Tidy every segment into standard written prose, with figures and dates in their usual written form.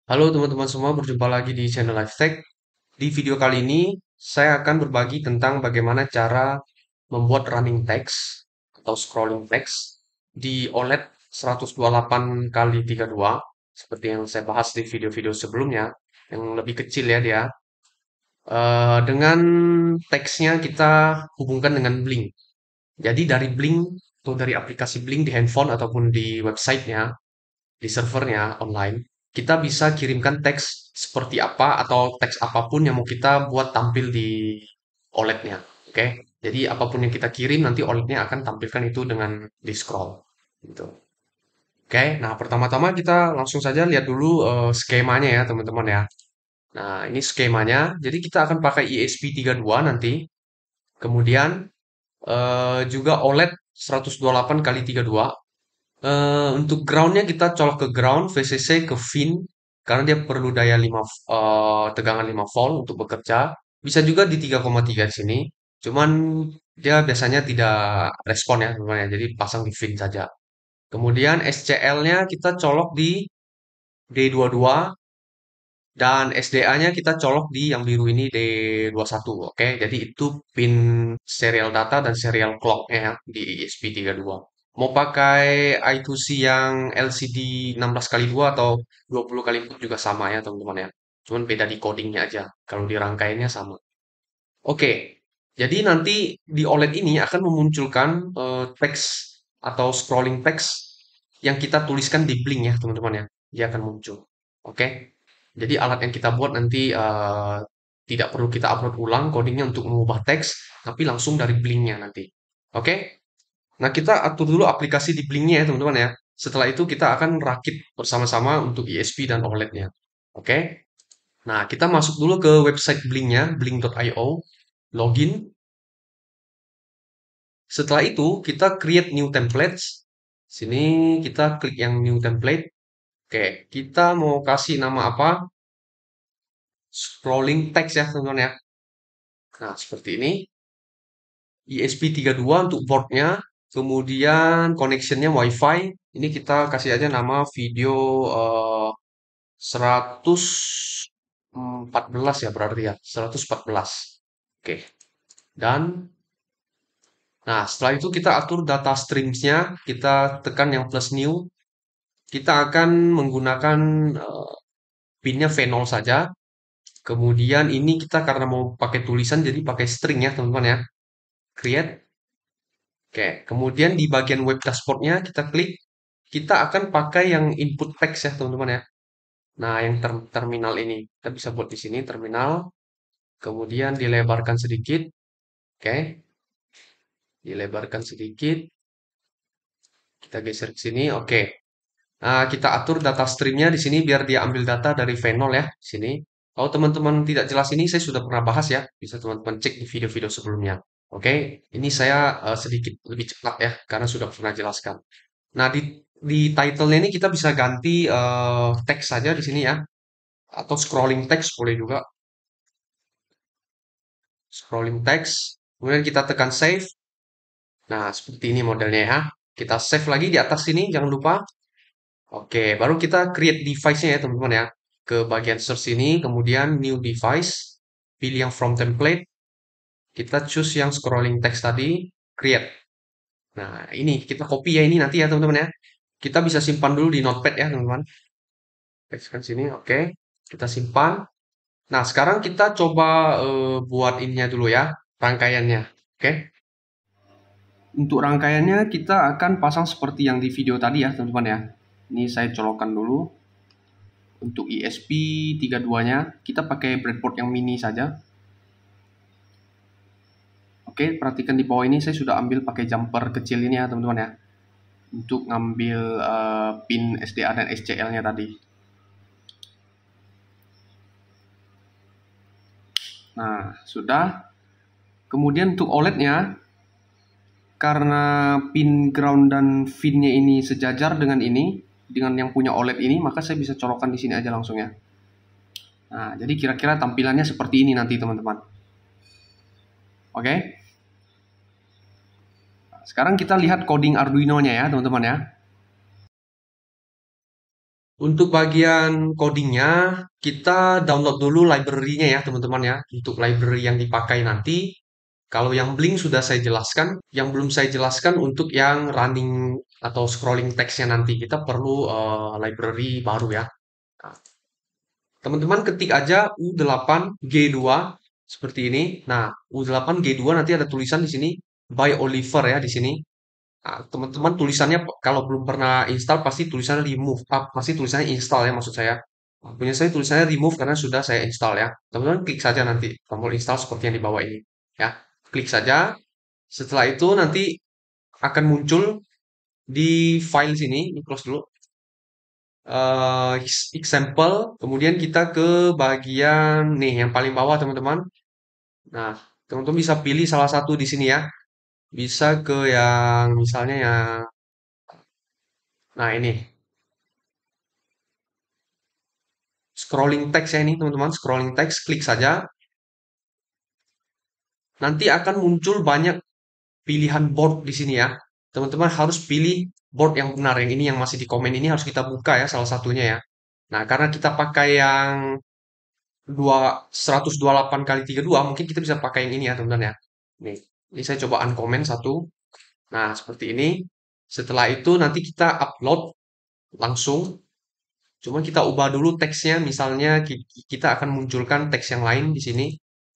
Halo teman-teman semua, berjumpa lagi di channel Lifetech. Di video kali ini, saya akan berbagi tentang bagaimana cara membuat running text atau scrolling text di OLED 128 kali 32, seperti yang saya bahas di video-video sebelumnya, yang lebih kecil ya dia. Dengan teksnya kita hubungkan dengan Blink. Jadi dari Blink atau dari aplikasi Blink di handphone ataupun di websitenya, di servernya online, kita bisa kirimkan teks seperti apa atau teks apapun yang mau kita buat tampil di OLED-nya. Oke, jadi apapun yang kita kirim nanti OLED-nya akan tampilkan itu dengan di scroll. Gitu. Oke, nah pertama-tama kita langsung saja lihat dulu skemanya ya teman-teman ya. Nah ini skemanya, jadi kita akan pakai ESP32 nanti, kemudian juga OLED 128 kali 32. Untuk groundnya kita colok ke ground, VCC ke fin, karena dia perlu daya 5, tegangan 5 volt untuk bekerja. Bisa juga di 3,3 di sini. Cuman dia biasanya tidak respon ya teman-teman ya. Jadi pasang di fin saja. Kemudian SCL-nya kita colok di D22 dan SDA-nya kita colok di yang biru ini D21. Oke, jadi itu pin serial data dan serial clock-nya ya di ESP32. Mau pakai I2C yang LCD 16 kali 2 atau 20 kali 4 juga sama ya teman-teman ya. Cuman beda di codingnya aja. Kalau di rangkaiannya sama. Oke, jadi nanti di OLED ini akan memunculkan teks atau scrolling teks yang kita tuliskan di Blink ya teman-teman ya. Dia akan muncul. Oke, jadi alat yang kita buat nanti tidak perlu kita upload ulang codingnya untuk mengubah teks, tapi langsung dari Blinknya nanti. Oke, nah kita atur dulu aplikasi di Blinknya ya teman-teman ya. Setelah itu kita akan rakit bersama-sama untuk ESP dan OLED-nya. Oke, nah kita masuk dulu ke website Blinknya, blink.io, login. Setelah itu kita create new templates. Sini kita klik yang new template. Oke, kita mau kasih nama apa? Scrolling text ya teman-teman ya. Nah, seperti ini. ESP32 untuk boardnya, kemudian connectionnya WiFi. Ini kita kasih aja nama video 114 ya berarti ya, 114. Oke, dan nah setelah itu kita atur data streamsnya, kita tekan yang plus new. Kita akan menggunakan pinnya V0 saja. Kemudian ini kita karena mau pakai tulisan jadi pakai string ya teman-teman ya. Create. Oke, kemudian di bagian web dashboardnya kita klik, kita akan pakai yang input text ya teman-teman ya. Nah, yang terminal ini kita bisa buat di sini terminal, kemudian dilebarkan sedikit, oke, dilebarkan sedikit, kita geser ke sini, oke. Nah, kita atur data streamnya di sini biar dia ambil data dari V0 ya, sini. Kalau teman-teman tidak jelas ini saya sudah pernah bahas ya, bisa teman-teman cek di video-video sebelumnya. Oke, ini saya sedikit lebih cepat ya karena sudah pernah jelaskan. Nah, di title-nya ini kita bisa ganti teks saja di sini ya, atau scrolling text boleh juga. Scrolling text, kemudian kita tekan save. Nah, seperti ini modelnya ya. Kita save lagi di atas sini, jangan lupa. Oke, baru kita create device-nya ya teman-teman ya. Ke bagian search ini, kemudian new device, pilih yang from template, kita choose yang scrolling text tadi, create. Nah, ini kita copy ya ini nanti ya teman-teman ya. Kita bisa simpan dulu di notepad ya teman-teman. Tekskan sini, oke. Kita simpan. Nah, sekarang kita coba buat ininya dulu ya, rangkaiannya. Oke. Untuk rangkaiannya kita akan pasang seperti yang di video tadi ya, teman-teman ya. Ini saya colokkan dulu. Untuk ESP32-nya, kita pakai breadboard yang mini saja. Oke, perhatikan di bawah ini saya sudah ambil pakai jumper kecil ini ya, teman-teman ya. Untuk ngambil pin SDA dan SCL-nya tadi. Nah, sudah. Kemudian untuk OLED-nya, karena pin ground dan fin-nya ini sejajar dengan ini, dengan yang punya OLED ini, maka saya bisa colokkan di sini aja langsung ya. Nah, jadi kira-kira tampilannya seperti ini nanti teman-teman. Oke. Nah, sekarang kita lihat coding Arduino-nya ya teman-teman ya. Untuk bagian codingnya, kita download dulu library-nya ya teman-teman ya. Untuk library yang dipakai nanti, kalau yang Blink sudah saya jelaskan, yang belum saya jelaskan untuk yang running atau scrolling text-nya nanti, kita perlu library baru ya. Nah, teman-teman ketik aja U8G2 seperti ini. Nah, U8G2 nanti ada tulisan di sini by Oliver ya di sini. Nah, teman-teman tulisannya kalau belum pernah install pasti tulisannya remove, pasti tulisannya install ya maksud saya. Nah, punya saya tulisannya remove karena sudah saya install ya. Teman-teman klik saja nanti tombol install seperti yang di bawah ini ya. Klik saja. Setelah itu nanti akan muncul di file sini, ini close dulu. Example, kemudian kita ke bagian nih yang paling bawah teman-teman. Nah, teman-teman bisa pilih salah satu di sini ya. Bisa ke yang misalnya yang nah ini scrolling text ya ini teman-teman, scrolling text klik saja. Nanti akan muncul banyak pilihan board di sini ya. Teman-teman harus pilih board yang benar. Yang ini yang masih di komen ini harus kita buka ya salah satunya ya. Nah, karena kita pakai yang 128 kali 32 mungkin kita bisa pakai yang ini ya teman-teman ya. Nih, ini saya coba uncomment satu. Nah, seperti ini. Setelah itu nanti kita upload langsung. Cuma kita ubah dulu teksnya. Misalnya kita akan munculkan teks yang lain di sini.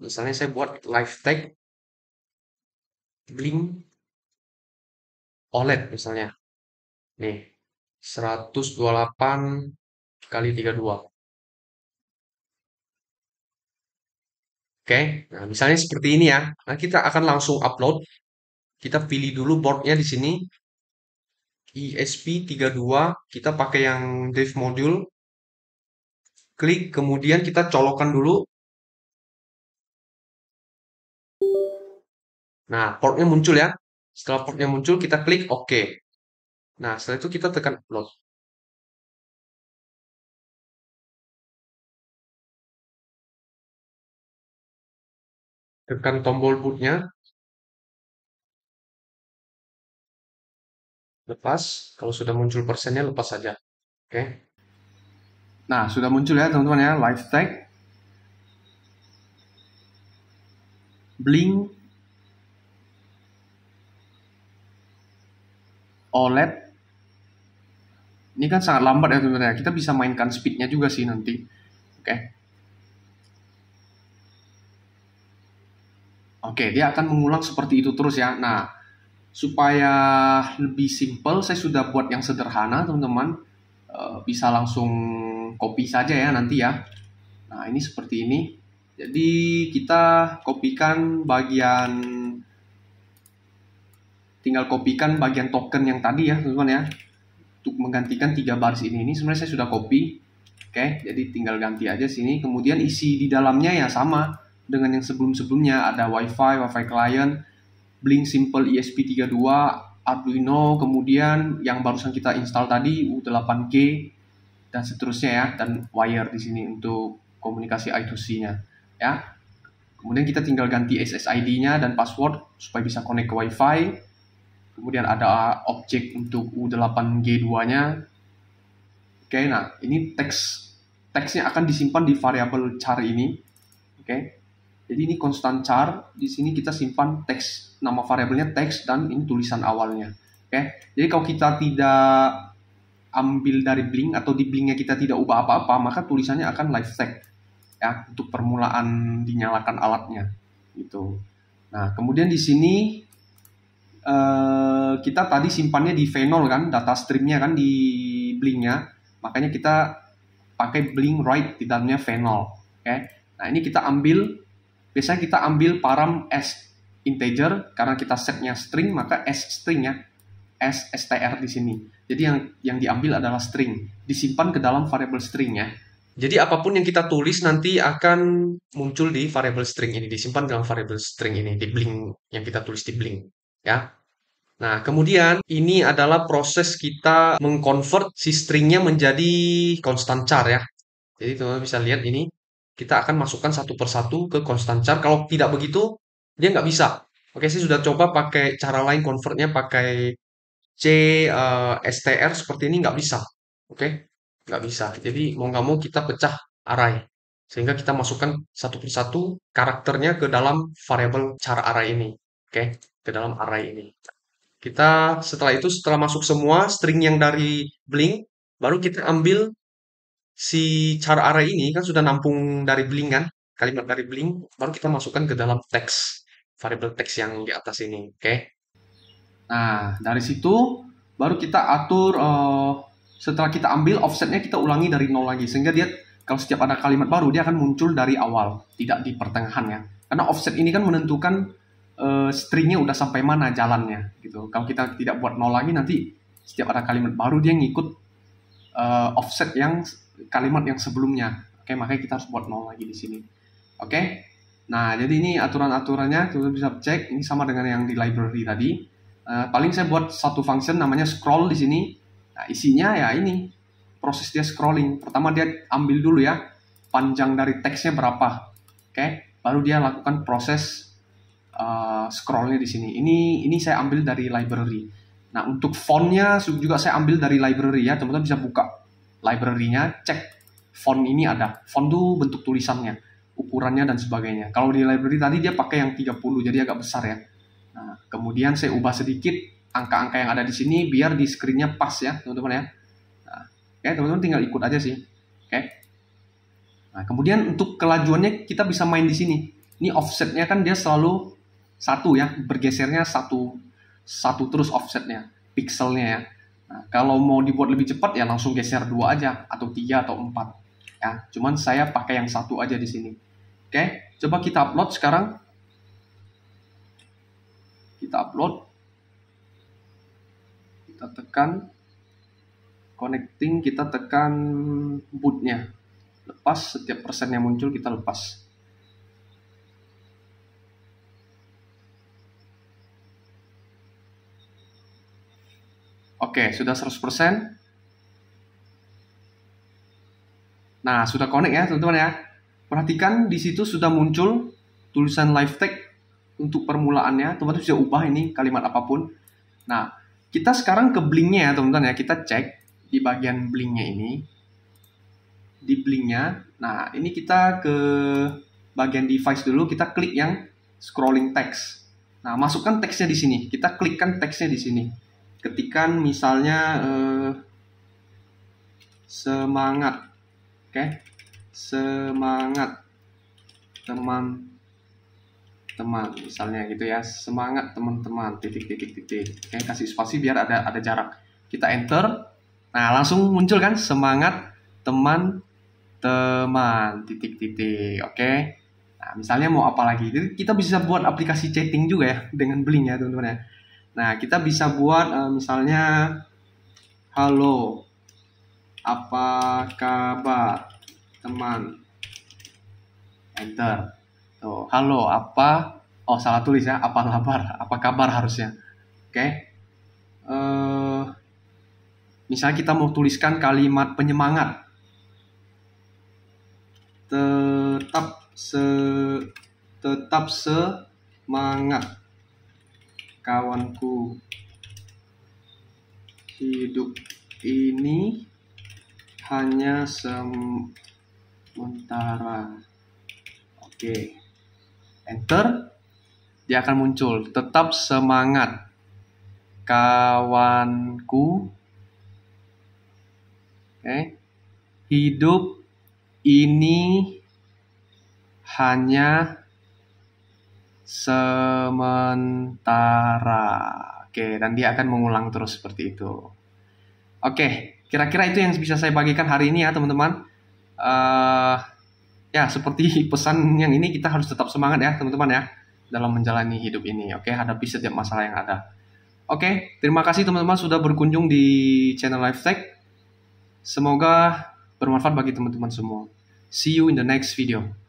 Misalnya saya buat live tag Blink OLED misalnya. Nih, 128 kali 32. Oke, nah misalnya seperti ini ya. Nah, kita akan langsung upload. Kita pilih dulu boardnya di sini. ESP32. Kita pakai yang dev module. Klik, kemudian kita colokkan dulu. Nah, portnya muncul ya. Setelah portnya muncul, kita klik OK. Nah, setelah itu kita tekan upload. Tekan tombol bootnya. Lepas. Kalau sudah muncul persennya, lepas saja. Oke. Nah, sudah muncul ya teman-teman ya. Live tag. Blink OLED. Ini kan sangat lambat ya teman-teman ya. Kita bisa mainkan speednya juga sih nanti. Oke. Oke, dia akan mengulang seperti itu terus ya. Nah, supaya lebih simple, saya sudah buat yang sederhana teman-teman. Bisa langsung copy saja ya nanti ya. Nah, ini seperti ini. Jadi kita kopikan bagian, tinggal kopikan bagian token yang tadi ya teman-teman ya. Untuk menggantikan 3 baris ini sebenarnya saya sudah copy. Oke, jadi tinggal ganti aja sini. Kemudian isi di dalamnya ya sama dengan yang sebelum-sebelumnya. Ada Wi-Fi client, Blink Simple ESP32, Arduino, kemudian yang barusan kita install tadi U8G dan seterusnya ya, dan wire di sini untuk komunikasi I2C-nya ya. Kemudian kita tinggal ganti SSID-nya dan password supaya bisa connect ke Wi-Fi. Kemudian ada objek untuk U8G2-nya. Oke, nah ini teksnya akan disimpan di variabel char ini. Oke. Jadi ini constant char, di sini kita simpan teks, nama variabelnya teks dan ini tulisan awalnya. Oke. Jadi kalau kita tidak ambil dari Blink atau di Blinknya kita tidak ubah apa-apa, maka tulisannya akan live tag ya untuk permulaan dinyalakan alatnya gitu. Nah, kemudian di sini kita tadi simpannya di V0 kan, data streamnya kan di Blinknya, makanya kita pakai Blink write di dalamnya V0. Oke. Nah, ini kita ambil, biasanya kita ambil param s integer karena kita setnya string, maka s string ya, s str di sini. Jadi yang diambil adalah string, disimpan ke dalam variable string ya. Jadi apapun yang kita tulis nanti akan muncul di variable string ini, disimpan dalam variable string ini di Blink yang kita tulis di Blink ya. Nah, kemudian ini adalah proses kita mengconvert si stringnya menjadi constant char ya. Jadi teman-teman bisa lihat ini, kita akan masukkan satu persatu ke constant char. Kalau tidak begitu, dia nggak bisa. Oke, saya sudah coba pakai cara lain convertnya pakai str seperti ini nggak bisa. Oke, nggak bisa. Jadi mau nggak mau kita pecah array. Sehingga kita masukkan satu persatu karakternya ke dalam variabel cara array ini. Oke, ke dalam array ini. Kita setelah itu, setelah masuk semua string yang dari Blink, baru kita ambil si cara array ini, kan sudah nampung dari Blink kan, kalimat dari Blink, baru kita masukkan ke dalam teks, variabel teks yang di atas ini. Oke. Nah, dari situ baru kita atur, setelah kita ambil offsetnya kita ulangi dari nol lagi, sehingga dia kalau setiap ada kalimat baru dia akan muncul dari awal, tidak di pertengahan ya. Karena offset ini kan menentukan stringnya udah sampai mana jalannya gitu. Kalau kita tidak buat nol lagi, nanti setiap ada kalimat baru dia ngikut offset yang kalimat yang sebelumnya. Oke, makanya kita harus buat nol lagi di sini. Oke. Nah, jadi ini aturan-aturannya kita bisa cek. Ini sama dengan yang di library tadi. Paling saya buat satu function namanya scroll di sini. Nah, isinya ya ini proses dia scrolling. Pertama dia ambil dulu ya panjang dari teksnya berapa. Oke, baru dia lakukan proses scrollnya di sini. Ini saya ambil dari library. Nah, untuk fontnya juga saya ambil dari library ya. Teman-teman bisa buka library-nya, cek font ini ada. Font itu bentuk tulisannya, ukurannya dan sebagainya. Kalau di library tadi dia pakai yang 30, jadi agak besar ya. Nah, kemudian saya ubah sedikit angka-angka yang ada di sini biar di screen-nya pas ya, teman-teman ya. Nah, oke, teman-teman tinggal ikut aja sih. Oke. Nah, kemudian untuk kelajuannya kita bisa main di sini. Ini offsetnya kan dia selalu satu ya, bergesernya satu terus offsetnya, pixelnya ya. Nah, kalau mau dibuat lebih cepat ya langsung geser 2 aja, atau 3 atau 4 ya. Cuman saya pakai yang satu aja di sini. Oke, coba kita upload sekarang. Kita upload. Kita tekan connecting, kita tekan bootnya. Lepas, setiap persen yang muncul kita lepas. Oke, sudah 100%. Nah, sudah connect ya, teman-teman ya. Perhatikan di situ sudah muncul tulisan live text untuk permulaannya. Teman-teman bisa ubah ini kalimat apapun. Nah, kita sekarang ke blinknya ya, teman-teman ya. Kita cek di bagian blinknya ini. Di blinknya, nah ini kita ke bagian device dulu. Kita klik yang scrolling text. Nah, masukkan teksnya di sini. Kita klikkan teksnya di sini. Ketikan misalnya semangat. Oke, semangat teman-teman, misalnya gitu ya, semangat teman-teman, titik. Oke, kasih spasi biar ada jarak. Kita enter, nah langsung muncul kan, semangat teman-teman, titik. Oke, nah misalnya mau apa lagi? Jadi kita bisa buat aplikasi chatting juga ya dengan Blink ya teman-teman ya. Nah kita bisa buat misalnya, halo, apa kabar teman, enter. Tuh, halo apa, oh salah tulis ya, apa kabar harusnya. Oke. Misalnya kita mau tuliskan kalimat penyemangat, tetap semangat kawanku, hidup ini hanya sementara. Oke, enter, dia akan muncul tetap semangat kawanku. Oke, hidup ini hanya sementara. Oke, dan dia akan mengulang terus seperti itu. Oke, kira-kira itu yang bisa saya bagikan hari ini ya teman-teman. Ya, seperti pesan yang ini, kita harus tetap semangat ya teman-teman ya dalam menjalani hidup ini. Oke, hadapi setiap masalah yang ada. Oke, terima kasih teman-teman sudah berkunjung di channel LifeTech. Semoga bermanfaat bagi teman-teman semua. See you in the next video.